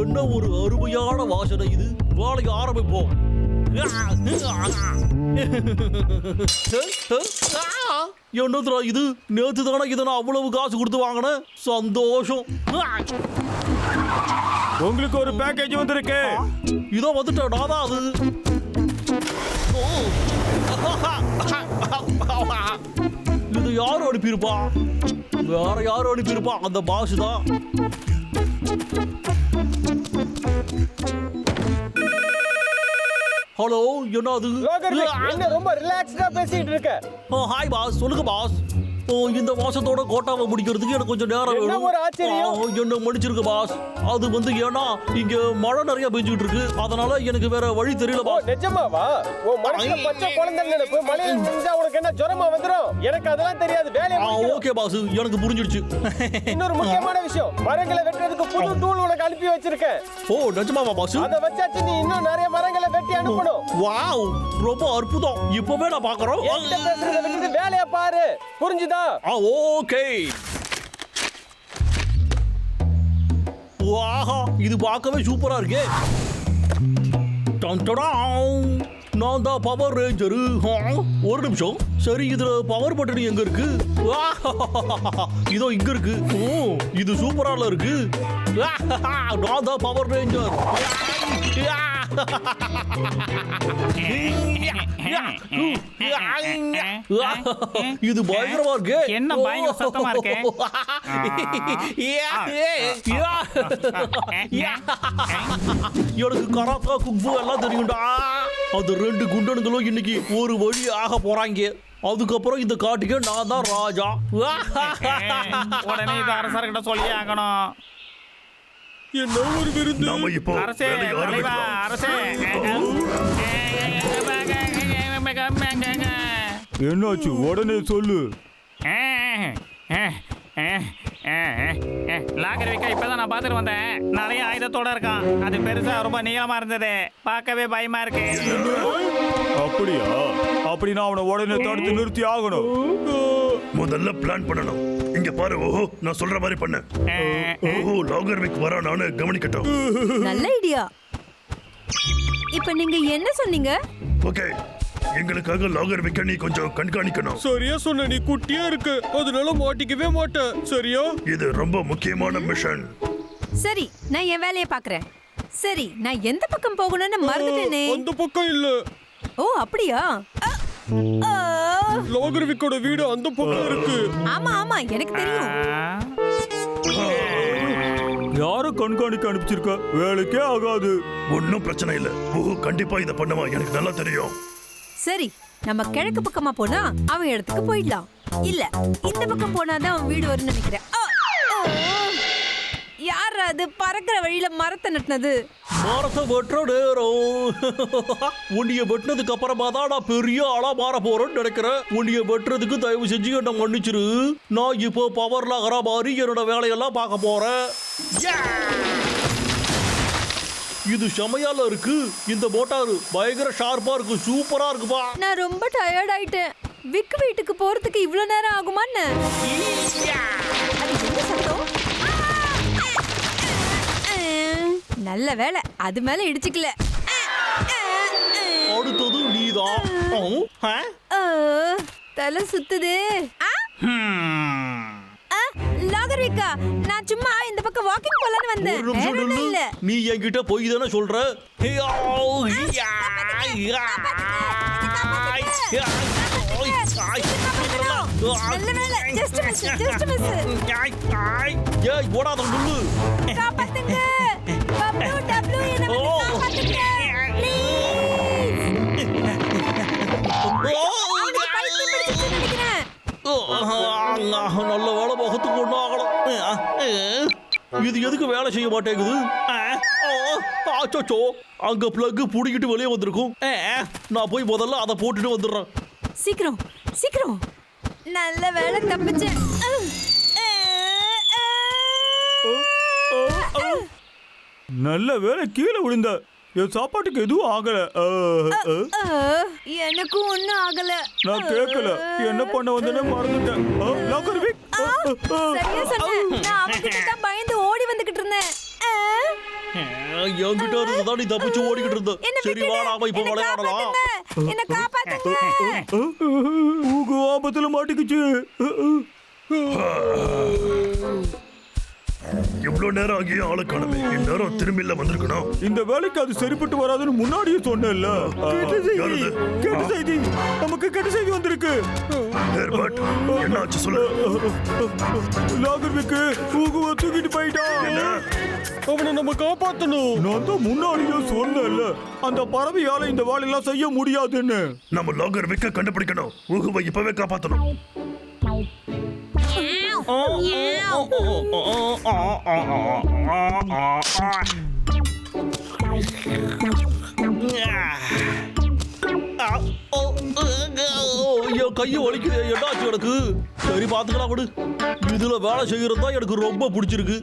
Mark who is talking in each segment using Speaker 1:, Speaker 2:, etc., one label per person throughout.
Speaker 1: என்ன ஒரு அருமையான வாசனை இது. வேலைக்கு ஆரம்பிப்போம். என்னதுடா இது? நேற்று தானே இதை நான் அவ்வளவு காசு கொடுத்து வாங்கினேன். சந்தோஷம்.
Speaker 2: உங்களுக்கு ஒரு பேக்கேஜ் வந்திருக்கு.
Speaker 1: இதோ வந்துட்டேன். நான் தான் அது. இது யாரும் அனுப்பியிருப்பா? வேற யாரும் அனுப்பியிருப்பா? அந்த பாஸ் தான். ஹலோ, என்னது?
Speaker 3: என்ன ரொம்ப ரிலாக்ஸ்டா பேசிட்டு இருக்க?
Speaker 1: Hi boss. சொல்லுங்க பாஸ். இந்த மாசத்தோட கோட்டாவை முடிக்கிறதுக்கு எனக்கு கொஞ்சம் நேரம் வேணும்.
Speaker 3: ஒரு ஆச்சரியம்.
Speaker 1: என்ன மன்னிச்சிருக்க பாஸ். அது ஏன்னா இங்க மழை நிறைய பெஞ்சிட்டு இருக்கு. அதனால எனக்கு வேற வழி தெரியல பாஸ்.
Speaker 3: நிஜமாவா? ஓ மனசுல பச்சை குழந்தை நினைப்பு. மழையில நினைச்சா உனக்கு என்ன ஜுரமா வந்துரும்? எனக்கு அதெல்லாம் தெரியாது. வேலைய
Speaker 1: ஓகே பாஸ், எனக்கு புரிஞ்சிடுச்சு.
Speaker 3: இன்னொரு முக்கியமான விஷயம், மரங்களை வெட்டுறதுக்கு புது டூல் உனக்கு அனுப்பி வச்சிருக்கேன்.
Speaker 1: ஓ நிஜமாவா பாஸ்?
Speaker 3: அத வச்சாச்சு நீ இன்னும் நிறைய மரங்களை வெட்டி அனுப்பணும்.
Speaker 1: வாவ், ரொம்ப அற்புதம். இப்பவே நான் பார்க்கறோம்.
Speaker 3: என்ன பேசுறத விட்டுட்டு வேலைய பாரு. புரிஞ்சுதா?
Speaker 1: ஓகே. வாஹா, இது பார்க்கவே சூப்பரா இருக்கே. நான் தான் பவர் ரேஞ்சரு. ஒரு நிமிஷம். சரி, இதுல பவர் பட்டன் எங்க இருக்கு? இதோ இங்க இருக்கு. இது சூப்பரால இருக்கு. நான் தான் பவர் ரேஞ்சர். இது பயங்கரமா இருக்கு.
Speaker 4: என்ன பயங்கர சத்தமா இருக்கு?
Speaker 1: எனக்கு கராத்தா குங்ஃபு எல்லாம் தெரியும்டா. அது 2 குண்டனுங்களும் இன்னைக்கு ஒரு வழி ஆக போறாங்க. அதுக்கப்புறம் இந்த காட்டுக்கு நான் தான் ராஜா.
Speaker 4: உடனே இது அரசர்கிட்ட சொல்லி ஆகணும்.
Speaker 3: என்ன ஒரு விருந்து.
Speaker 5: நாம இப்போ
Speaker 4: அரசே, தலைவா, அரசே.
Speaker 2: என்னாச்சு? உடனே சொல்லு.
Speaker 4: லாகர்விக்கா இப்பதான் நான் பார்த்துட்டு வந்தேன். நிறைய ஆயுதத்தோட இருக்கான். அது பெருசா ரொம்ப நீளமா இருந்தது. பார்க்கவே பயமா இருக்கு.
Speaker 2: அப்படியா? அப்படின்னா அவனை உடனே தடுத்து நிறுத்தி ஆகணும்.
Speaker 5: முதல்ல பிளான் பண்ணணும். இங்க பாரு. ஓஹோ, நான் சொல்ற மாதிரி பண்ண. ஓஹோ, லாகர்விக் வரா, நானு கவனிக்கட்டும்.
Speaker 6: நல்ல ஐடியா. இப்ப நீங்க என்ன சொன்னீங்க?
Speaker 5: ஓகே, எங்களுக்காக லாகர்விக்க நீ கொஞ்சம் கண்காணிக்கணும்.
Speaker 3: சரியா சொன்ன. நீ குட்டியா இருக்கு, அதனால மாட்டிக்கவே மாட்டேன். சரியா?
Speaker 5: இது ரொம்ப முக்கியமான மிஷன்.
Speaker 6: சரி, நான் என் வேலையை பாக்குறேன். சரி, நான் எந்த பக்கம் போகணும்னு மறந்துட்டேனே.
Speaker 3: அந்த பக்கம் இல்ல.
Speaker 6: ஓ அப்படியா?
Speaker 3: லாகர்விக்கோட வீடு அந்த பக்கம் இருக்கு.
Speaker 6: ஆமா ஆமா, எனக்கு தெரியும்.
Speaker 2: யார கண்காணிக்க அனுப்பிச்சிருக்க? வேலைக்கே ஆகாது.
Speaker 5: ஒன்னும் பிரச்சனை இல்ல. ஓஹோ, கண்டிப்பா இத பண்ணுவா, எனக்கு நல்லா தெரியும்.
Speaker 6: சரி, நம்ம கிழக்கு பக்கமா போனா அவன் இடத்துக்கு போயிடலாம். இல்ல, இந்த பக்கம் போனாதான் அவன் வீடு வரும்னு நினைக்கிறேன். யார் அது பறக்கிற வழியில மரத்தை நட்டினது?
Speaker 1: மரத்தை வெட்டுற நேரம். உன்னைய வெட்டினதுக்கு அப்புறமா தான் நான் பெரிய ஆளா மாற போறேன்னு நினைக்கிறேன். உன்னைய வெட்டுறதுக்கு தயவு செஞ்சு என்ன மன்னிச்சிரு. நான் இப்போ பவர்ல அகரா மாதிரி என்னோட வேலையெல்லாம் பார்க்க போறேன். இது செமையால இருக்கு. இந்த மோட்டார் பயங்கர ஷார்ப்பா இருக்கு. சூப்பரா இருக்குப்பா.
Speaker 6: நான் ரொம்ப டயர்ட் ஆயிட்டேன். விக்கு வீட்டுக்கு போறதுக்கு இவ்வளவு நேரம் ஆகுமான்னு. அது என்ன சத்தம்? நல்ல வேலை, அது மேல இடிச்சுக்கல.
Speaker 1: அடுத்தது நீதான்.
Speaker 6: தலை சுத்துது. லாகர்விக்கா, நான் சும்மா இந்த பக்கம் வாக்கிங் போலான்னு வந்தேன்.
Speaker 1: ஒரு நிமிஷம்
Speaker 6: இல்ல.
Speaker 1: நீ என்கிட்ட போய் தானே சொல்ற.
Speaker 6: நல்ல வேலை, just miss, just miss.
Speaker 1: ஏய், ஓடாத நில்லு.
Speaker 6: காப்பாத்துங்க. பப்ளு, டப்ளு, என்ன காப்பாத்துங்க.
Speaker 1: நல்ல வேலை முகத்துக்கு ஒண்ணு ஆகலாம். இது எதுக்கு வேலை செய்ய மாட்டேங்குது? அங்க பிளக் புடிக்கிட்டு வெளியே வந்திருக்கும். நான் போய் முதல்ல அதை போட்டுட்டு வந்துடுறேன்.
Speaker 6: சீக்கிரம் சீக்கிரம். நல்ல வேலை, தப்பிச்சேன்.
Speaker 2: நல்ல வேலை, கீழே விழுந்த. என் சாப்பாட்டுக்கு எதுவும் ஆகல.
Speaker 6: எனக்கும் ஒண்ணும் ஆகல.
Speaker 2: நான் கேட்கல. என்ன பண்ண வந்தேன்னு மறந்துட்டேன். லாகர்விக்,
Speaker 6: சரியா சொன்னேன். நான் அவன்கிட்ட தான் இருந்தேன்.
Speaker 1: என்கிட்ட இருந்துதான் நீ தப்பிச்சு ஓடிக்கிட்டு இருந்த.
Speaker 6: என்ன
Speaker 1: சரி
Speaker 6: விட்டுடு.
Speaker 1: வா நாம இப்ப
Speaker 6: என்னை
Speaker 1: விளையாடலாம்.
Speaker 6: காப்பாத்துங்க. என்னை காப்பாத்துங்க.
Speaker 2: ஊகு ஆபத்துல மாட்டிக்கிச்சு.
Speaker 5: இவ்வளவு நேரம் ஆகிய ஆளை காணமே. இந்நேரம் திரும்பில வந்திருக்கணும்.
Speaker 2: இந்த வேலைக்கு அது சரிப்பட்டு வராதுன்னு முன்னாடியே சொன்னேன்ல. கெட்ட செய்தி,
Speaker 5: யாரது?
Speaker 2: கெட்ட செய்தி, நமக்கு கெட்ட செய்தி வந்திருக்கு.
Speaker 5: ஹெர்பர்ட், என்ன ஆச்சு சொல்லு.
Speaker 2: லாகர்விக்கு ஊகுவை தூக்கிட்டு போயிட்டான்.
Speaker 5: என்ன?
Speaker 3: அவனை நம்ம காப்பாத்தணும்.
Speaker 2: நான் தான் முன்னாடியே சொன்னேன்ல, அந்த பறவையால இந்த வேலையெல்லாம் செய்ய முடியாதுன்னு.
Speaker 5: நம்ம லாகர் விக்க கண்டுபிடிக்கணும். ஊகுவை இப்பவே காப்பாத்தணும்.
Speaker 1: என் கையை வலிக்குது. என்னாச்சு எனக்கு? சரி பாத்துக்கலாம் விடு. இதுல வேலை செய்யறது தான் எனக்கு ரொம்ப பிடிச்சிருக்கு.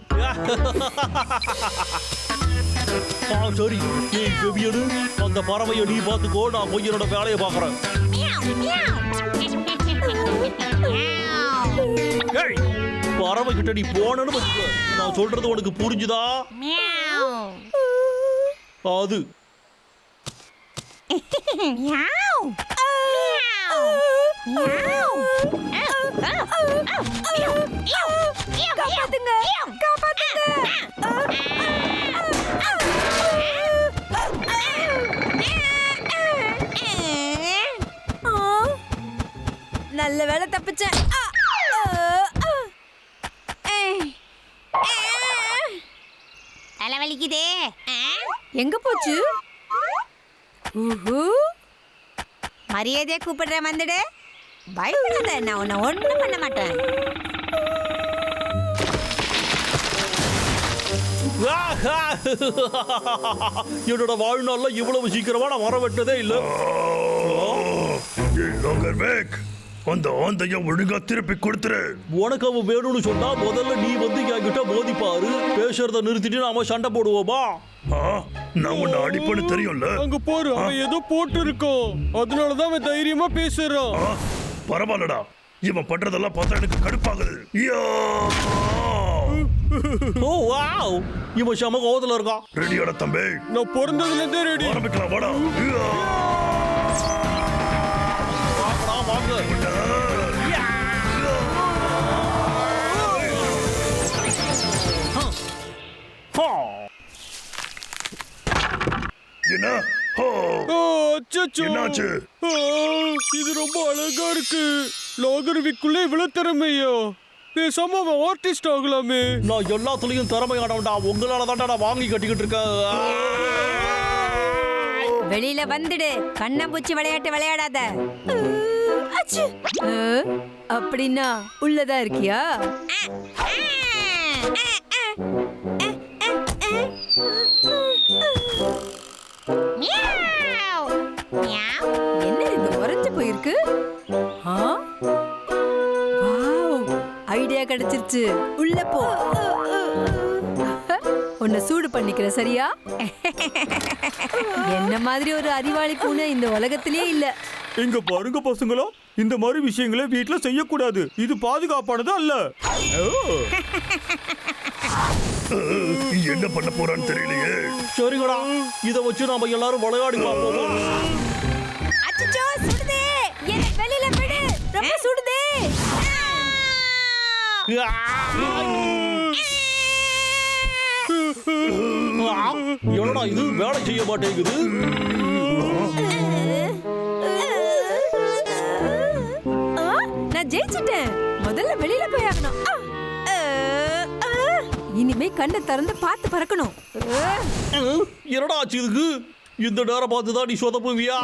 Speaker 1: சரி நீ செவியடு, அந்த பறவையை நீ பாத்துக்கோ. நான் போய் என்னோட வேலையை பாக்குறேன். ஏய், பறவை கிட்ட நீ போனன்னு வச்சுக்கோ. நான் சொல்றது உனக்கு புரிஞ்சுதா? அது
Speaker 6: காப்பாத்துங்க. காப்பாத்துங்க. நல்ல வேலை தப்பிச்சேன்.
Speaker 7: தலைவலிக்குதே.
Speaker 6: எங்க போச்சு?
Speaker 7: மரியாதையா கூப்பிடுறேன், வந்துடு. பயப்படாத, நான் உன்னை ஒண்ணும் பண்ண மாட்டேன்.
Speaker 1: என்னோட வாழ்நாள்ல இவ்வளவு சீக்கிரமா நான் வர வெட்டதே இல்ல.
Speaker 5: லாகர் விக், அந்த ஆந்தைய ஒழுங்கா திருப்பி கொடுத்துரு.
Speaker 1: உனக்கு அவன் வேணும்னு சொன்னா முதல்ல நீ வந்து என்கிட்ட மோதி பாரு. பேசுறத நிறுத்திட்டு நாம சண்டை போடுவோமா?
Speaker 5: நான் உன்னை அடிப்பேன்னு தெரியும்ல.
Speaker 3: அங்க போரு, அவன் ஏதோ போட்டு இருக்கோம். அதனாலதான் அவன் தைரியமா பேசுறான்.
Speaker 5: பரவாயில்லடா, இவன் பண்றதெல்லாம் பார்த்தா எனக்கு கடுப்பாகுது. யா!
Speaker 1: ஓ வாவ், இவன் செம கோவத்துல இருக்கான்.
Speaker 5: ரெடியாடா தம்பி?
Speaker 3: நான் பிறந்ததுல இருந்தே ரெடி.
Speaker 5: ஆரம்பிக்கலாம் வாடா. யா!
Speaker 1: வாங்க.
Speaker 5: என்ன? ஓ!
Speaker 3: அச்சச்சோ.
Speaker 5: என்னாச்சு?
Speaker 3: இது ரொம்ப அழகா இருக்கு. லாகர் விக்குள்ள இவ்வளவு திறமையா? பேசாம அவன் ஆர்டிஸ்ட் ஆகலாமே.
Speaker 1: நான் எல்லாத்துலயும் திறமையானவன்டா. உங்களால தான்டா நான் வாங்கி கட்டிக்கிட்டு இருக்கேன்.
Speaker 7: வெளியில வந்துடு. கண்ணாம்பூச்சி விளையாட்டு விளையாடாத.
Speaker 6: அப்படின்னா உள்ளதா இருக்கியா? என்ன இது உறைஞ்சு போயிருக்கு? ஐடியா கிடைச்சிருச்சு. உள்ள போ. உன்னை சூடு பண்ணிக்கிற சரியா? என்ன மாதிரி ஒரு அறிவாளி பூனை இந்த உலகத்திலே இல்ல.
Speaker 2: இங்க பாருங்க பசங்களா, இந்த மாதிரி விஷயங்களை வீட்டுல செய்யக்கூடாது. இது பாதுகாப்பானது அல்ல.
Speaker 5: என்ன பண்ண போறான்னு தெரியலையே.
Speaker 1: சரிங்கடா, இத வச்சு நாம எல்லாரும் விளையாடி பார்ப்போமா?
Speaker 6: அச்சச்சோ, சுடுதே. என்ன வெளியில விடு. ரொம்ப சுடுதே.
Speaker 1: என்னடா இது வேலை செய்ய மாட்டேங்குது?
Speaker 6: நான் ஜெயிச்சிட்டேன். முதல்ல வெளியில போய் ஆகணும். இனிமே கண்ணை திறந்து பார்த்து பறக்கணும்.
Speaker 1: என்னடா ஆச்சு இதுக்கு? இந்த நேரம் பார்த்து தான் நீ சொதப்புவியா?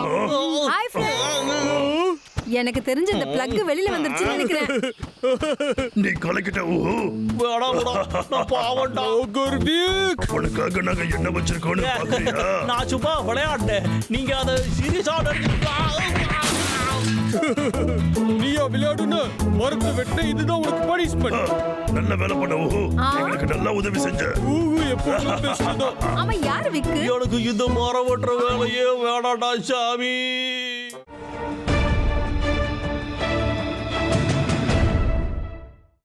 Speaker 6: Hi friend. எனக்கு தெரிஞ்ச இந்த பிளக் வெளியில வந்துருச்சுன்னு நினைக்கிறேன்.
Speaker 5: நீ கலக்கிட்ட.
Speaker 1: வேடா வேடா, நான் பாவண்டா.
Speaker 5: உனக்காக நாங்க என்ன வச்சிருக்கோம்னு பாக்குறியா?
Speaker 1: நான் சும்மா விளையாட்டேன். நீங்க அதை சீரியஸா
Speaker 3: நீயா விளையாடுன? மரத்தை வெட்ட இதுதான் உனக்கு பனிஷ்மென்ட்.
Speaker 5: நல்ல வேலை பண்ண. எங்களுக்கு நல்லா உதவி செஞ்ச.
Speaker 3: எப்பவும் பேசுறதா?
Speaker 6: அவன் யாரு விக்கு?
Speaker 1: எனக்கு இந்த மரம் வெட்டுற வேலையே வேடாடா சாமி.